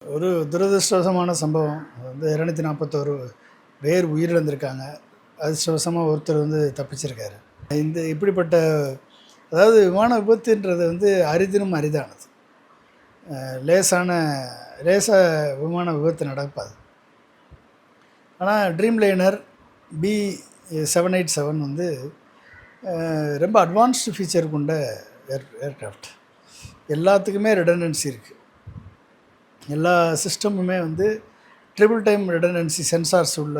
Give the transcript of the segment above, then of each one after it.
ஒரு துரதிர்ஷ்டவசமான சம்பவம். வந்து 241 பேர் உயிரிழந்திருக்காங்க. அதிர்ஷ்டவசமாக ஒருத்தர் வந்து தப்பிச்சிருக்காரு. இப்படிப்பட்ட அதாவது விமான விபத்துன்றது வந்து அரிதினும் அரிதானது. லேசா விமான விபத்து நடக்காது. ஆனால் ட்ரீம் லைனர் B787 வந்து ரொம்ப அட்வான்ஸ்டு ஃபீச்சர் கொண்ட ஏர்க்ராஃப்ட். எல்லாத்துக்குமே ரிடண்டன்சி இருக்குது. எல்லா சிஸ்டமுமே வந்து ட்ரிபிள் டைம் ரிடண்டன்சி சென்சார்ஸ் உள்ள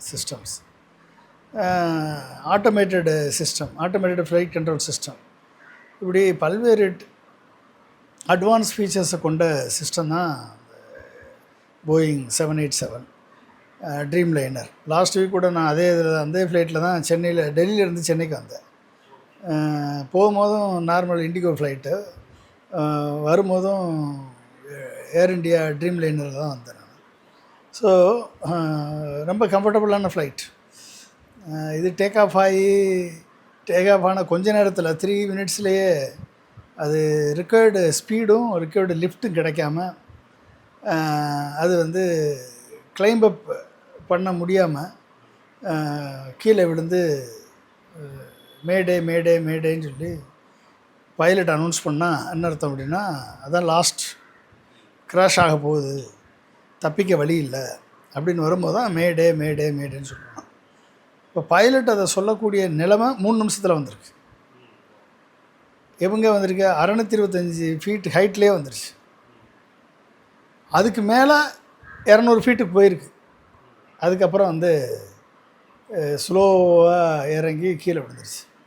systems, automated system, automated flight control system, இப்படி பல்வேறு அட்வான்ஸ் ஃபீச்சர்ஸை கொண்ட சிஸ்டம் தான் Boeing 787 dream liner. Last week கூட நான் அதே ஃப்ளைட்டில் தான் டெல்லியிலேருந்து சென்னைக்கு வந்தேன். போகும்போதும் நார்மல் இண்டிகோ ஃப்ளைட்டு, வரும்போதும் ஏர் இண்டியா ட்ரீம் லைனரில் தான் வந்தேன் நான். ஸோ ரொம்ப கம்ஃபர்டபுளான ஃப்ளைட். இது டேக் ஆஃப் ஆன கொஞ்ச நேரத்தில் 3 மினிட்ஸ்லேயே அது ரிக்வயர்டு ஸ்பீடும் ரிக்வயர்டு லிஃப்ட்டும் கிடைக்காம அது வந்து கிளைம்ப் அப் பண்ண முடியாமல் கீழே விழுந்து மேடேன்னு சொல்லி பைலட் அனௌன்ஸ் பண்ணால் என்ன அர்த்தம் அப்படின்னா, அதான் லாஸ்ட், கிராஷ் ஆக போகுது, தப்பிக்க வழி இல்லை அப்படின்னு வரும்போது தான் மேடேன்னு சொல்லுவாங்க. இப்போ பைலட் அதை சொல்லக்கூடிய நிலைமை 3 நிமிஷத்தில் வந்திருக்கு. எவங்க வந்திருக்கு? 625 ஃபீட் ஹைட்லேயே வந்துருச்சு. அதுக்கு மேலே 200 ஃபீட்டுக்கு போயிருக்கு. அதுக்கப்புறம் வந்து ஸ்லோவாக இறங்கி கீழே விழுந்துருச்சு.